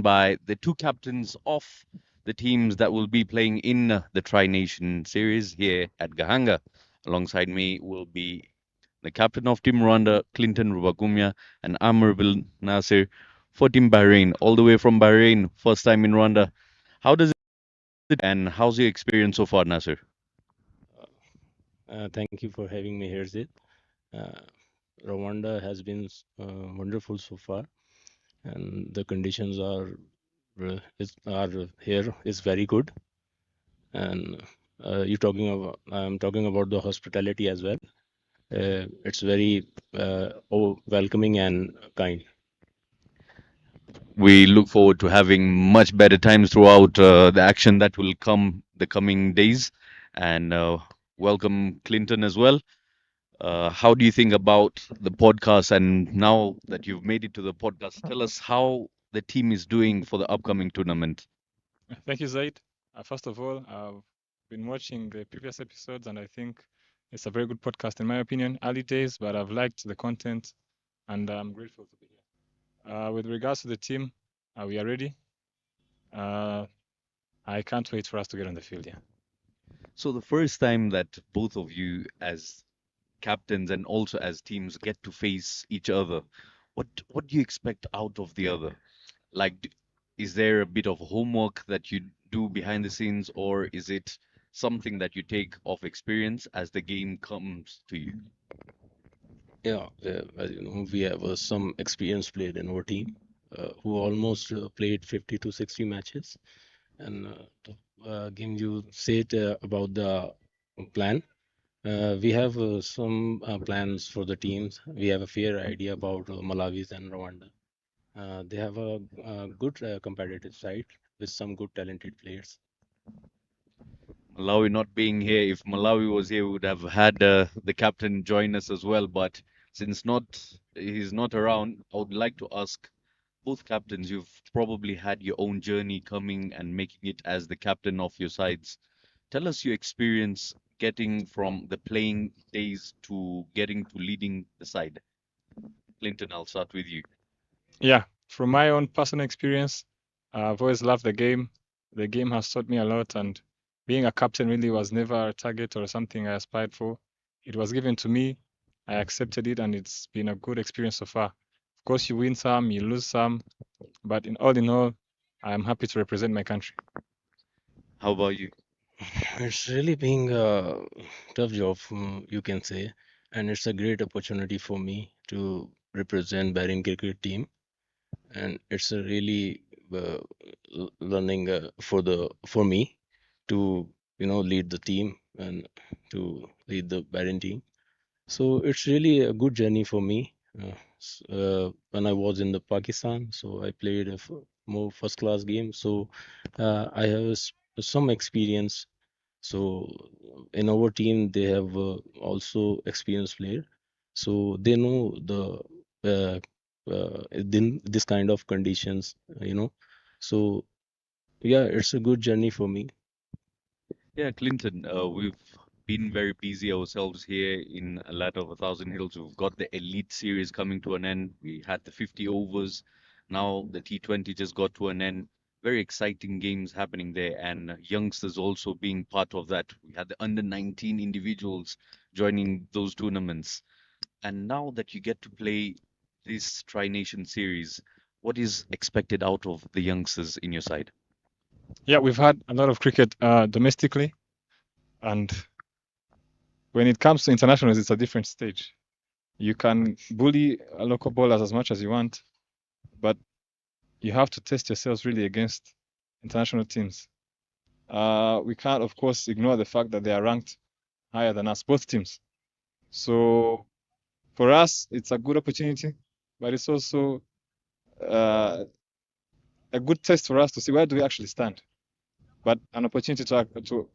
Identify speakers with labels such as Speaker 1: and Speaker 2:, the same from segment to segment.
Speaker 1: joined by the two captains of the teams that will be playing in the Tri Nation series here at Gahanga. Alongside me will be the captain of Team Rwanda, Clinton Rubagumya, and Amr Bil Nasir for Team Bahrain, all the way from Bahrain, first time in Rwanda. How does it and how's your experience so far, Nasir?
Speaker 2: Thank you for having me here, Zid. Uh, Rwanda has been wonderful so far, and the conditions are here is very good. And I'm talking about the hospitality as well. It's very welcoming and kind.
Speaker 1: We look forward to having much better times throughout the action that will come the coming days. And welcome, Clinton, as well. How do you think about the podcast? And now that you've made it to the podcast, tell us how the team is doing for the upcoming tournament.
Speaker 3: Thank you, Zaid. First of all, I've been watching the previous episodes, and I think it's a very good podcast, in my opinion. Early days, but I've liked the content, and I'm grateful to be here. With regards to the team, we are ready. Uh, I can't wait for us to get on the field. Yeah.
Speaker 1: So, the first time that both of you, as captains and also as teams, get to face each other, what do you expect out of the other? Like, is there a bit of homework that you do behind the scenes, or is it something that you take off experience as the game comes to you?
Speaker 2: Yeah, as you know, we have some experienced players in our team who almost played 50 to 60 matches. And Game, you said about the plan. We have some plans for the teams. We have a fair idea about Malawi's and Rwanda. They have a good competitive side with some good talented players.
Speaker 1: Malawi not being here, if Malawi was here, we would have had the captain join us as well. But since not he's not around, I would like to ask both captains. You've probably had your own journey coming and making it as the captain of your sides. Tell us your experience getting from the playing days to getting to leading the side. Clinton, I'll start with you.
Speaker 3: Yeah. From my own personal experience, I've always loved the game. The game has taught me a lot, and being a captain really was never a target or something I aspired for. It was given to me. I accepted it, and it's been a good experience so far. Of course, you win some, you lose some, but in all, I am happy to represent my country.
Speaker 1: How about you?
Speaker 2: It's really being a tough job, you can say, and it's a great opportunity for me to represent Bahrain cricket team, and it's a really learning for me to lead the team and to lead the Bahrain team. So it's really a good journey for me. When I was in the Pakistan, so I played more first class game. So I have some experience. So in our team, they have also experienced player. So they know uh, this kind of conditions. So yeah, it's a good journey for me.
Speaker 1: Yeah, Clinton, we've been very busy ourselves here in a lot of a Thousand Hills. We've got the Elite Series coming to an end. We had the 50 overs. Now the T20 just got to an end. Very exciting games happening there, and youngsters also being part of that. We had the under 19 individuals joining those tournaments. And now that you get to play this Tri Nation series, what is expected out of the youngsters in your side?
Speaker 3: Yeah, we've had a lot of cricket domestically, and when it comes to internationals, it's a different stage. You can bully local bowlers as much as you want, but you have to test yourselves really against international teams. We can't, of course, ignore the fact that they are ranked higher than us, both teams. So for us, it's a good opportunity, but it's also uh, a good test for us to see where do we actually stand. But an opportunity to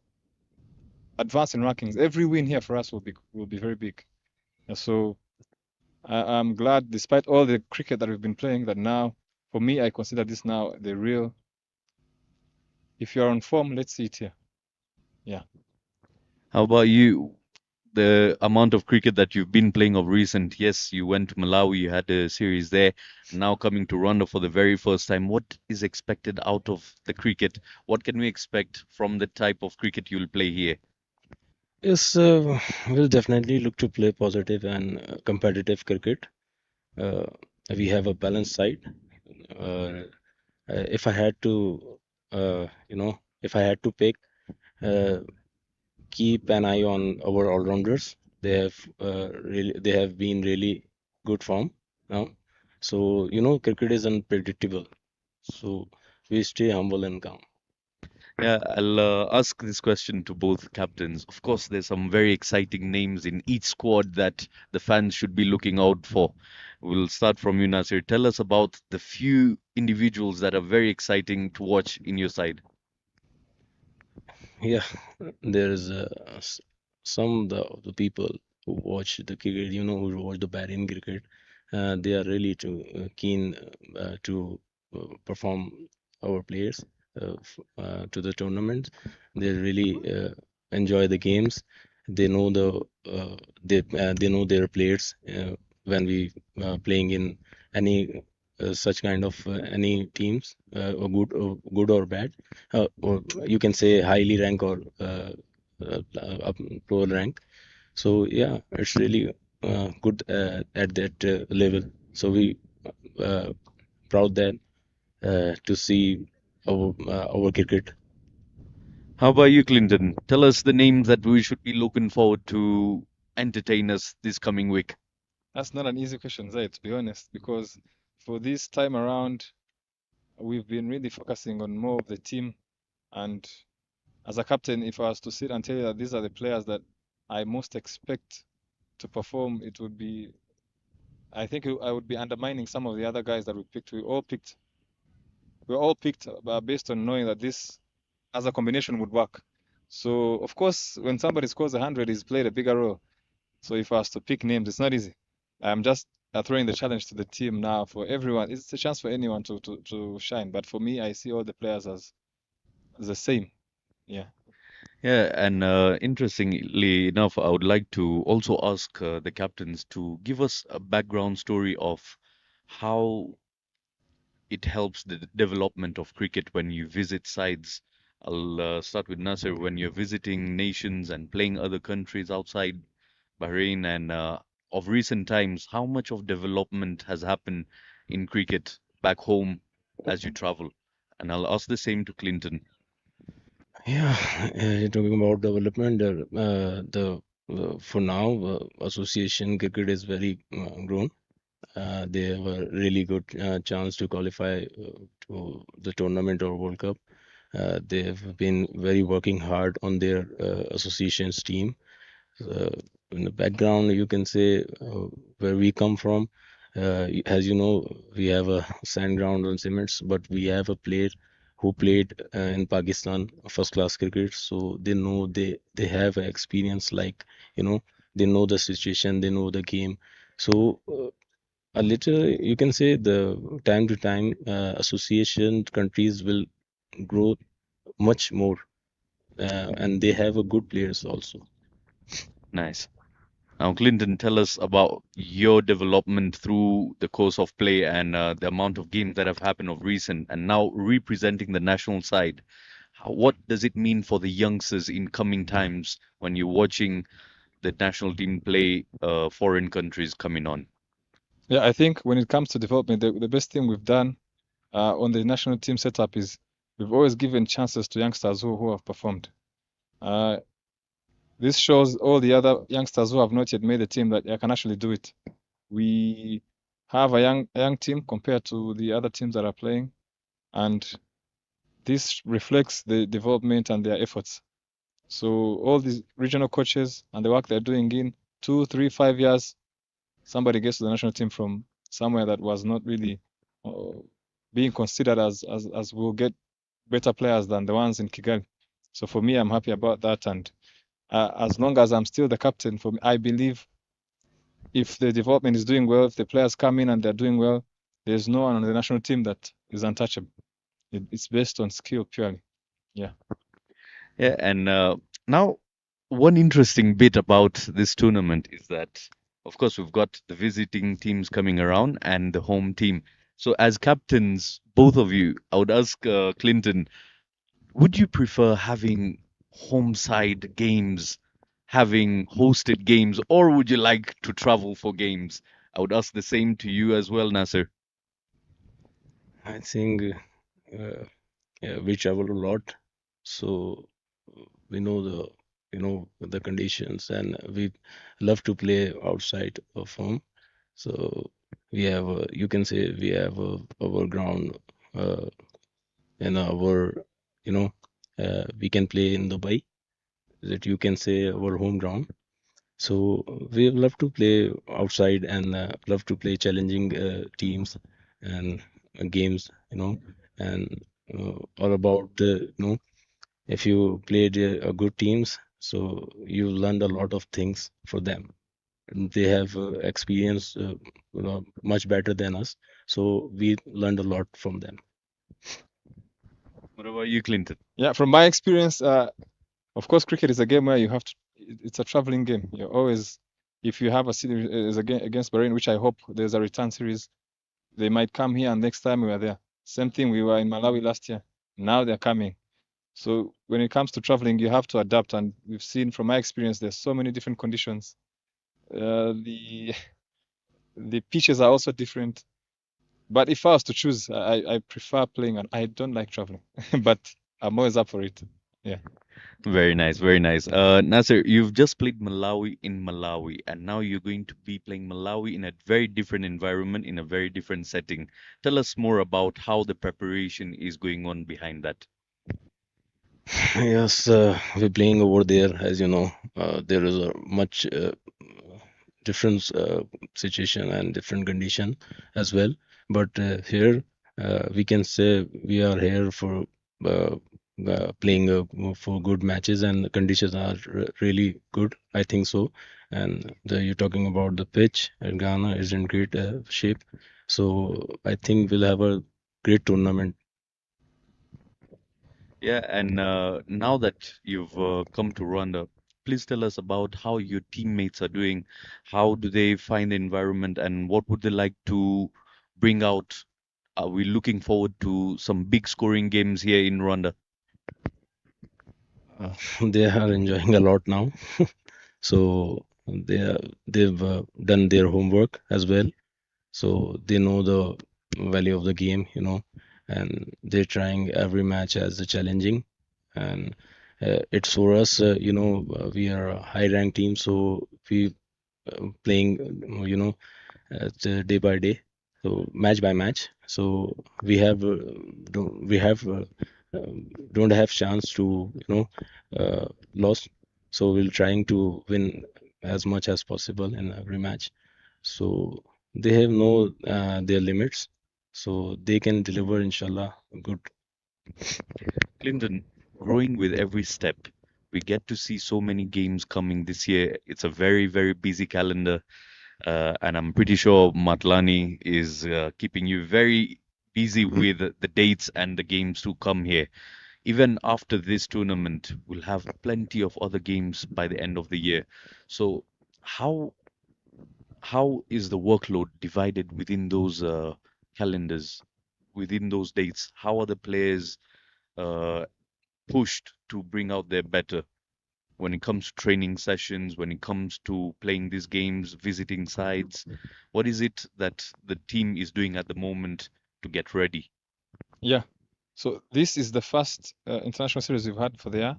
Speaker 3: advance in rankings. Every win here for us will be very big. So I'm glad, despite all the cricket that we've been playing, that now, for me, I consider this now the real. If you're on form, let's see it here. Yeah.
Speaker 1: How about you? the amount of cricket that you've been playing of recent. Yes, you went to Malawi, you had a series there, and now coming to Rwanda for the very first time. What is expected out of the cricket? What can we expect from the type of cricket you'll play here?
Speaker 2: Yes, we'll definitely look to play positive and competitive cricket. Uh, we have a balanced side. Uh, if I had to, if I had to pick, uh, keep an eye on our all-rounders. They have been really good form now. So, cricket is unpredictable. So we stay humble and calm.
Speaker 1: Yeah, I'll ask this question to both captains. Of course, there's some very exciting names in each squad that the fans should be looking out for. We'll start from you, Nasir. Tell us about the few individuals that are very exciting to watch in your side.
Speaker 2: Yeah, there's some the people who watch the cricket, who watch the batting cricket, they are really keen to perform our players to the tournaments. They really enjoy the games. They know they know their players when we playing in any such kind of any teams, good or bad, or you can say highly rank or lower rank. So yeah, it's really good at that level. So we uh, proud that to see our cricket.
Speaker 1: How about you, Clinton? Tell us the names that we should be looking forward to entertain us this coming week.
Speaker 3: That's not an easy question, Zay, to be honest, because for this time around, we've been really focusing on more of the team. And as a captain, if I was to sit and tell you that these are the players that I most expect to perform, it would be, I think I would be undermining some of the other guys that we picked. We all picked based on knowing that this as a combination would work. So of course, when somebody scores 100, he's played a bigger role. So if I was to pick names, it's not easy. I'm just throwing the challenge to the team now for everyone. It's a chance for anyone to shine. But for me, I see all the players as the same. Yeah.
Speaker 1: Yeah, and interestingly enough, I would like to also ask the captains to give us a background story of how it helps the development of cricket when you visit sides. I'll start with Nasser. When you're visiting nations and playing other countries outside Bahrain, and of recent times, how much of development has happened in cricket back home as you travel? And I'll ask the same to Clinton.
Speaker 2: Yeah, you're talking about development. For now, association cricket is very grown. They have a really good chance to qualify to the tournament or World Cup. They have been very working hard on their associations team. uh, in the background, you can say where we come from. As you know, we have a sand ground on cements, but we have a player who played in Pakistan first class cricket, so they know they have a experience, like, they know the situation, they know the game. So a little, you can say, the time to time association countries will grow much more, and they have a good players also.
Speaker 1: Nice. Now, Clinton, tell us about your development through the course of play and the amount of games that have happened of recent, and now representing the national side. What does it mean for the youngsters in coming times when you're watching the national team play foreign countries coming on?
Speaker 3: Yeah, I think when it comes to development, the best thing we've done on the national team setup is we've always given chances to youngsters who have performed. Uh, this shows all the other youngsters who have not yet made the team that I can actually do it. We have a young team compared to the other teams that are playing, and this reflects the development and their efforts. So all these regional coaches and the work they're doing in 2, 3, 5 years, somebody gets to the national team from somewhere that was not really uh, being considered as will get better players than the ones in Kigali. So for me, I'm happy about that, and as long as I'm still the captain, for me, I believe if the development is doing well, if the players come in and they're doing well, there's no one on the national team that is untouchable. It's based on skill purely. Yeah.
Speaker 1: Yeah, and now One interesting bit about this tournament is that, of course, we've got the visiting teams coming around and the home team. So, as captains, both of you, I would ask Clinton, would you prefer having home side games, having hosted games, or would you like to travel for games? I would ask the same to you as well, Nasser.
Speaker 2: I think yeah, we travel a lot, so we know the conditions, and we love to play outside of home. So we have you can say we have our ground uh, in our we can play in Dubai, that you can say our home ground. So we love to play outside and love to play challenging teams and games, and all about if you played good teams, so you learned a lot of things for them. They have experience much better than us, so we learned a lot from them.
Speaker 1: What about you, Clinton?
Speaker 3: Yeah, from my experience, of course, cricket is a game where you have to. It's a traveling game. You're always, if you have a series against Bahrain, which I hope there's a return series, they might come here, and next time we are there. Same thing, we were in Malawi last year. Now they're coming. So when it comes to traveling, you have to adapt, and we've seen from my experience, there's so many different conditions. The the pitches are also different. But if I was to choose, I prefer playing, and I don't like traveling, but I'm always up for it. Yeah.
Speaker 1: Very nice, very nice. Nasser, you've just played Malawi in Malawi, and now you're going to be playing Malawi in a very different environment, in a very different setting. Tell us more about how the preparation is going on behind that.
Speaker 2: Yes, we're playing over there. As you know, there is a much different situation and different condition as well. But here, we can say we are here for uh, playing for good matches, and the conditions are really good. I think so. And you're talking about the pitch, and Ghana is in great shape. So I think we'll have a great tournament.
Speaker 1: Yeah, and now that you've come to Rwanda, please tell us about how your teammates are doing. How do they find the environment, and what would they like to bring out? Are we looking forward to some big scoring games here in Rwanda?
Speaker 2: They are enjoying a lot now. So they've done their homework as well, so they know the value of the game, and they're trying every match as a challenging. And it's for us, we are a high ranked team, so we playing, day by day, so match by match. So we have we have don't have chance to lost. So we're trying to win as much as possible in every match. So they have no their limits, so they can deliver inshallah good.
Speaker 1: Clinton, growing with every step, we get to see so many games coming this year. It's a very, very busy calendar, and I'm pretty sure Matlani is keeping you very busy with the dates and the games to come here. Even after this tournament, we'll have plenty of other games by the end of the year. So, how how is the workload divided within those calendars, within those dates? How are the players uh, pushed to bring out their better when it comes to training sessions, when it comes to playing these games, visiting sites? What is it that the team is doing at the moment to get ready?
Speaker 3: Yeah. So this is the first international series we've had for the year.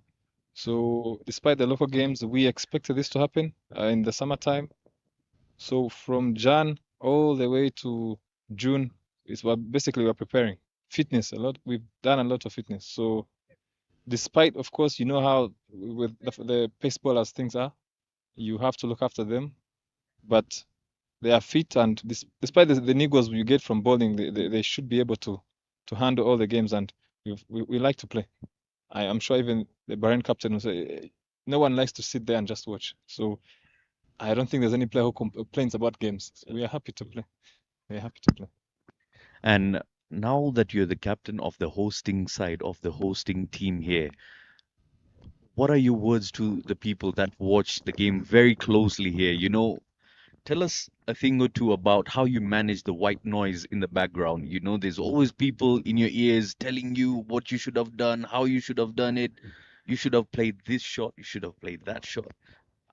Speaker 3: So despite the local games, we expected this to happen in the summertime. So from Jan all the way to June is what basically we're preparing. Fitness, a lot. We've done a lot of fitness. So despite, of course, you know how with the pace bowlers things are, you have to look after them, but they are fit, and despite the niggles you get from bowling, they should be able to handle all the games, and we like to play. I'm sure even the Bahrain captain will say, no one likes to sit there and just watch. So I don't think there's any player who complains about games. So we are happy to play. We are happy to play.
Speaker 1: And now that you're the captain of the hosting side of the hosting team here, what are your words to the people that watch the game very closely here? Tell us a thing or two about how you manage the white noise in the background. There's always people in your ears telling you what you should have done, how you should have done it. You should have played this shot, you should have played that shot.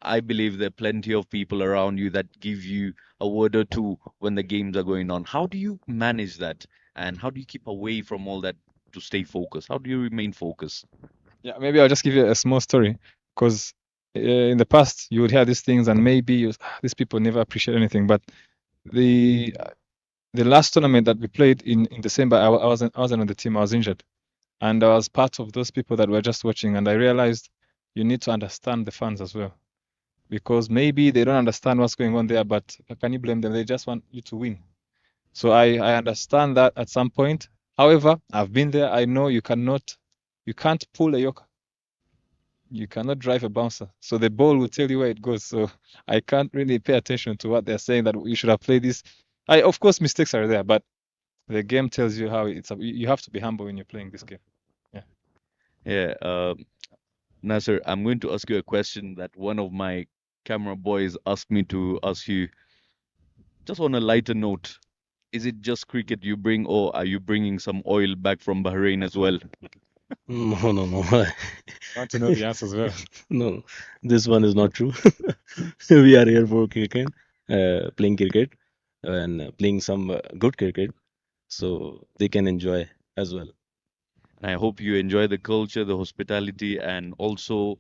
Speaker 1: I believe there are plenty of people around you that give you a word or two when the games are going on. How do you manage that? And how do you keep away from all that to stay focused? How do you remain focused?
Speaker 3: Yeah, maybe I'll just give you a small story because in the past you would hear these things and maybe these people never appreciate anything. But the the last tournament that we played in December, I wasn't on the team. I was injured, and I was part of those people that were just watching. And I realized you need to understand the fans as well because maybe they don't understand what's going on there. But can you blame them? They just want you to win. So I understand that at some point. However, I've been there. I know you can't pull a yoke. You cannot drive a bouncer. So the ball will tell you where it goes. So I can't really pay attention to what they're saying that you should have played this. Of course, mistakes are there, but the game tells you how you have to be humble when you're playing this game. Yeah.
Speaker 1: Yeah, Nasser, I'm going to ask you a question that one of my camera boys asked me to ask you just on a lighter note. Is it just cricket you bring, or are you bringing some oil back from Bahrain as well?
Speaker 2: No, no, no.
Speaker 3: I want to know the answer as well.
Speaker 2: No, this one is not true. We are here for cricket, playing cricket and playing some good cricket, so they can enjoy as well.
Speaker 1: And I hope you enjoy the culture, the hospitality, and also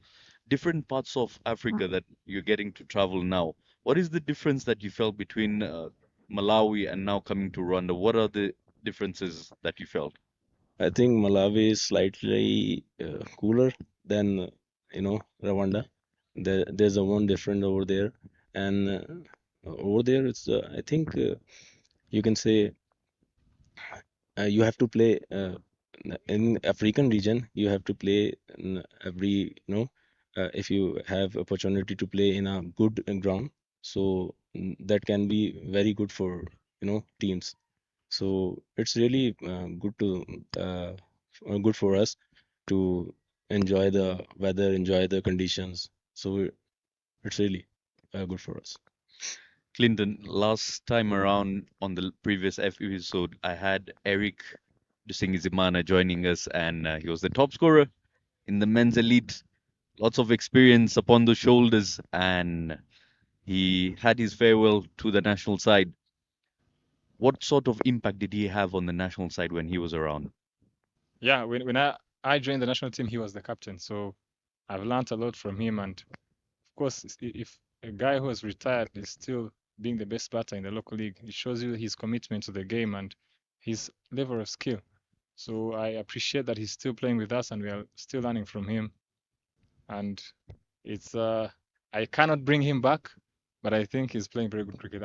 Speaker 1: different parts of Africa that you're getting to travel now. What is the difference that you felt between Malawi and now coming to Rwanda? What are the differences that you felt?
Speaker 2: I think Malawi is slightly cooler than Rwanda. There's a one different over there, and over there it's I think you can say you have to play in African region. You have to play in every if you have opportunity to play in a good ground, so that can be very good for teams. So it's really good for us to enjoy the weather, enjoy the conditions. So it's really good for us.
Speaker 1: Clinton, last time around on the previous episode, I had Eric Dusingizimana joining us, and he was the top scorer in the men's elite. Lots of experience upon the shoulders, and he had his farewell to the national side. What sort of impact did he have on the national side when he was around?
Speaker 3: Yeah, when I joined the national team, he was the captain. So I've learned a lot from him. And of course, if a guy who has retired is still being the best batter in the local league, it shows you his commitment to the game and his level of skill. So I appreciate that he's still playing with us and we are still learning from him. And it's I cannot bring him back, but I think he's playing very good cricket.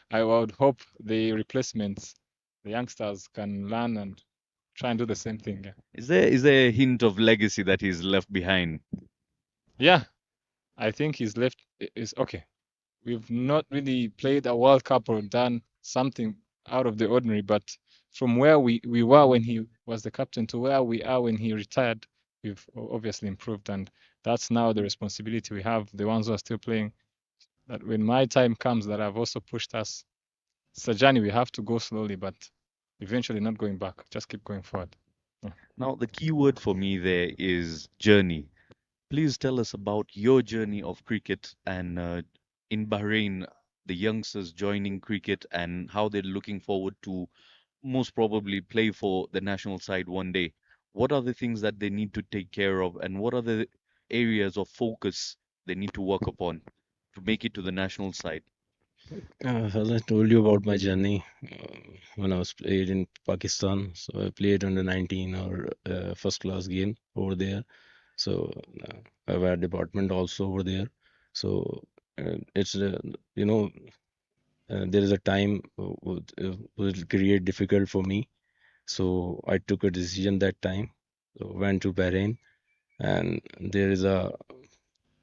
Speaker 3: I would hope the replacements, the youngsters, can learn and try and do the same thing. Yeah,
Speaker 1: Is there a hint of legacy that he's left behind?
Speaker 3: yeah, I think he's left is okay. We've not really played a World Cup or done something out of the ordinary, but from where we were when he was the captain to where we are when he retired, we've obviously improved, and that's now the responsibility we have, the ones who are still playing, that when my time comes, that I've also pushed us. It's a journey. We have to go slowly, but eventually not going back. Just keep going forward. Yeah.
Speaker 1: Now, the key word for me there is journey. Please tell us about your journey of cricket and in Bahrain, the youngsters joining cricket and how they're looking forward to most probably play for the national side one day. What are the things that they need to take care of, and what are the areas of focus they need to work upon to make it to the national side?
Speaker 2: As I told you about my journey when I was played in Pakistan, so I played under 19 or first class game over there. So I've had department also over there. So it's you know there is a time would create difficult for me. So I took a decision that time. So went to Bahrain, and there is a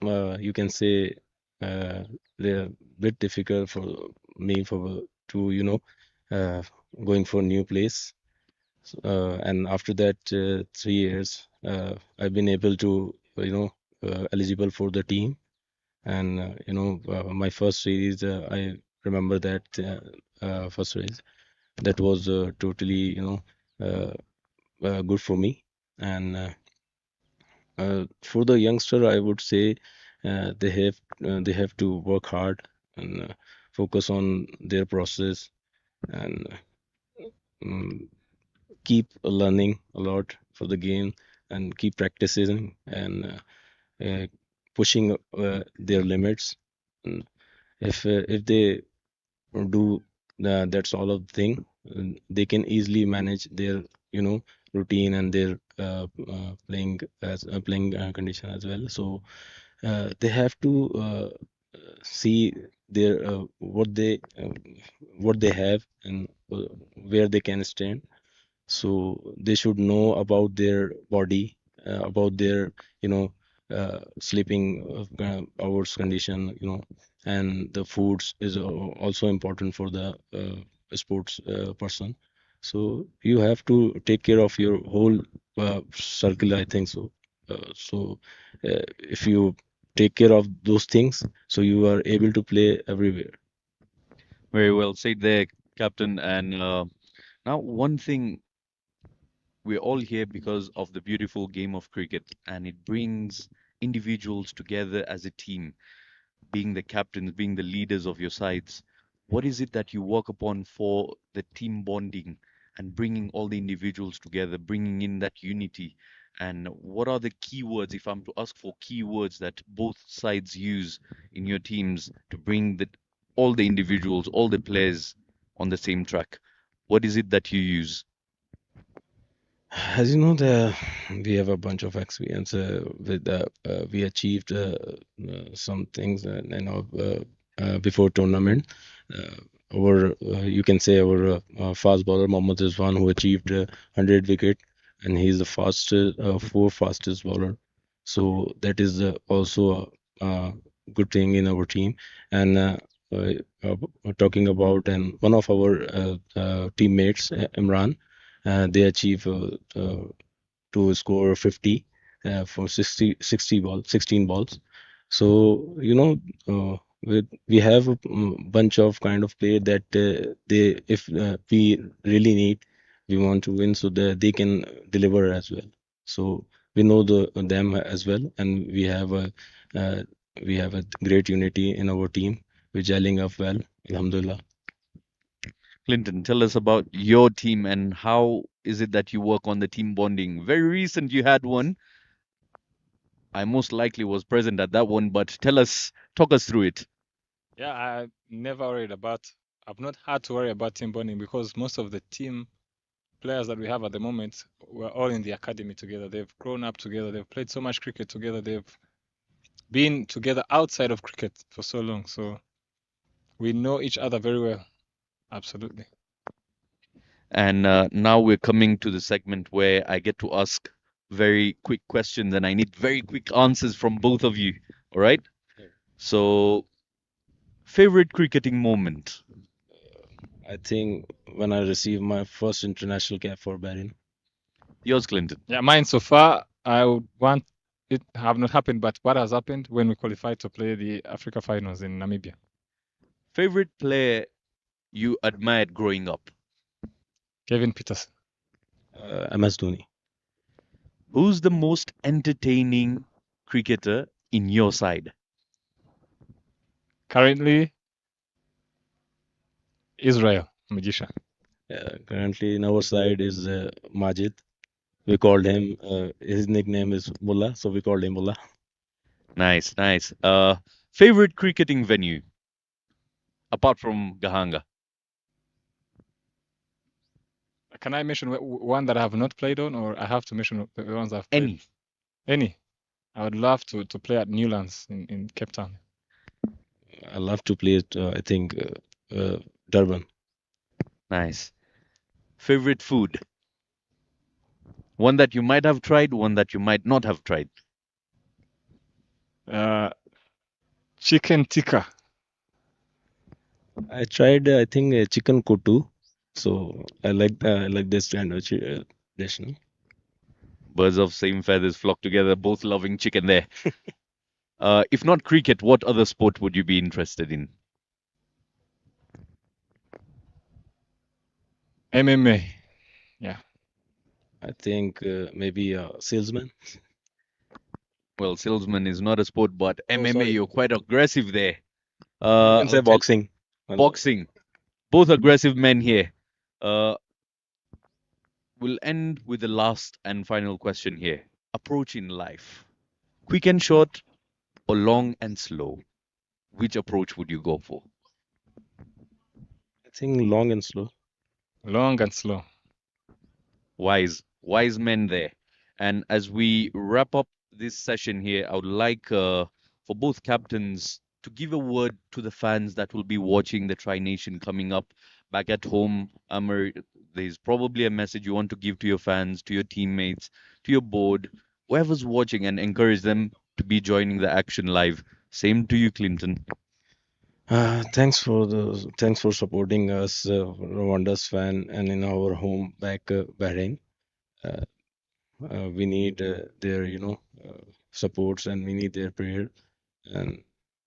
Speaker 2: you can say uh, they're bit difficult for me for to uh, going for new place. And after that 3 years, I've been able to eligible for the team. And my first series, I remember that first series that was totally uh, good for me. And for the youngster, I would say they have to work hard and focus on their process and um, keep learning a lot for the game and keep practicing and pushing their limits. And if they do that's all of the thing, they can easily manage their routine and their playing condition as well. So they have to see their what they have and where they can stand. So they should know about their body, about their sleeping hours condition, and the foods is also important for the sports person. So you have to take care of your whole circle, I think so. If you take care of those things, so you are able to play everywhere.
Speaker 1: Very well said there, Captain. And now, one thing, we're all here because of the beautiful game of cricket, and it brings individuals together as a team, being the captains, being the leaders of your sides. What is it that you work upon for the team bonding and bringing all the individuals together, bringing in that unity? And what are the keywords, if I'm to ask for keywords that both sides use in your teams to bring all the individuals, all the players on the same track? What is it that you use?
Speaker 2: As you know, we have a bunch of experience with we achieved some things before tournament. Our you can say our fast bowler Mohammad Rizwan, who achieved 100 wicket, and he's the fastest fourth fastest bowler. So that is also a good thing in our team. And uh, uh, talking about and one of our teammates, Imran, they achieve to score 50 for 16 balls. So, we have a bunch of kind of player that they, if we really need, we want to win, so that they can deliver as well. So we know them as well, and uh, we have a great unity in our team. We're gelling up well, Alhamdulillah.
Speaker 1: Clinton, tell us about your team and how is it that you work on the team bonding? Very recent, you had one. I most likely was present at that one, but talk us through it.
Speaker 3: Yeah, I've not had to worry about team bonding because most of the team players that we have at the moment were all in the academy together. They've grown up together. They've played so much cricket together. They've been together outside of cricket for so long. So we know each other very well. Absolutely.
Speaker 1: And now we're coming to the segment where I get to ask very quick questions and I need very quick answers from both of you. All right? So, favorite cricketing moment?
Speaker 2: I think when I received my first international cap for Bahrain.
Speaker 1: Yours, Clinton.
Speaker 3: Yeah, mine so far, I would want it have not happened, but what has happened when we qualified to play the Africa finals in Namibia?
Speaker 1: Favorite player you admired growing up?
Speaker 3: Kevin Peterson.
Speaker 2: MS Dhoni.
Speaker 1: Who's the most entertaining cricketer in your side?
Speaker 3: Currently, Israel Magician.
Speaker 2: Currently in our side is Majid. We called him, his nickname is Mullah, so we called him Mullah.
Speaker 1: Nice, nice. Favorite cricketing venue apart from Gahanga?
Speaker 3: Can I mention one that I have not played on, or I have to mention the ones I've played?
Speaker 1: Any.
Speaker 3: Any. I would love to play at Newlands in Cape Town.
Speaker 2: I love to play it, I think, Durban.
Speaker 1: Nice. Favorite food? One that you might have tried, one that you might not have tried.
Speaker 3: Chicken tikka.
Speaker 2: I tried, I think, chicken kutu. So I like this kind of dish. No?
Speaker 1: Birds of same feathers flock together, both loving chicken there. If not cricket, what other sport would you be interested in?
Speaker 3: MMA. Yeah.
Speaker 2: I think maybe a salesman.
Speaker 1: Well, salesman is not a sport, but
Speaker 2: Oh,
Speaker 1: MMA,
Speaker 2: sorry.
Speaker 1: you're quite aggressive there.
Speaker 2: You can
Speaker 1: I'll
Speaker 2: say
Speaker 1: tell
Speaker 2: boxing. Well,
Speaker 1: boxing. Both aggressive men here. Uh, we'll end with the last and final question here. Approach in life. Quick and short or long and slow? Which approach would you go for?
Speaker 2: I think long and slow.
Speaker 3: Long and slow.
Speaker 1: Wise men there. And as we wrap up this session here, I would like for both captains to give a word to the fans that will be watching the Tri Nation coming up back at home. Amar, there's probably a message you want to give to your fans, to your teammates, to your board, whoever's watching, and encourage them to be joining the action live. Same to you, Clinton.
Speaker 2: Thanks for supporting us, Rwanda's fan, and in our home back, Bahrain. Uh, we need their, supports, and we need their prayer, and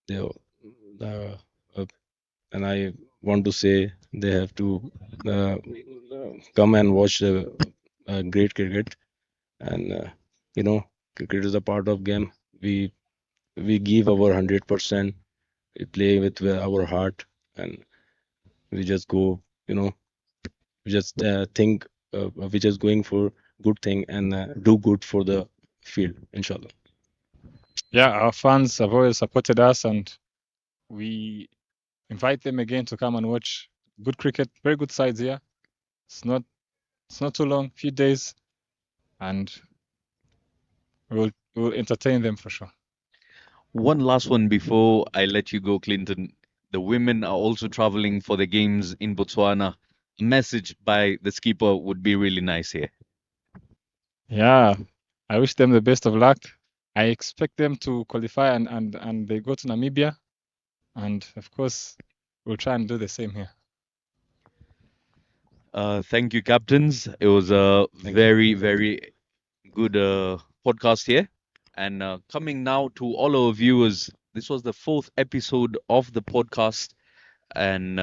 Speaker 2: they, uh, uh, and I want to say they have to come and watch the great cricket, and cricket is a part of game. We give our 100%. We play with our heart, and we just go, we just think, we just going for good thing, and do good for the field, inshallah.
Speaker 3: Yeah, our fans have always supported us, and we invite them again to come and watch good cricket. Very good sides here. It's not too long, few days, and we'll entertain them for sure.
Speaker 1: One last one before I let you go, Clinton. The women are also traveling for the games in Botswana. A message by the skipper would be really nice here.
Speaker 3: Yeah, I wish them the best of luck. I expect them to qualify and they go to Namibia, and of course we'll try and do the same here.
Speaker 1: Thank you, captains. It was a
Speaker 2: Thank you.
Speaker 1: very good podcast here. And coming now to all our viewers, this was the fourth episode of the podcast. And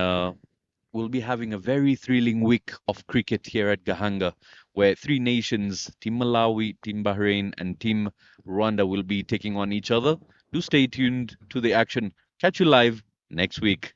Speaker 1: we'll be having a very thrilling week of cricket here at Gahanga, where three nations, Team Malawi, Team Bahrain, and Team Rwanda, will be taking on each other. Do stay tuned to the action. Catch you live next week.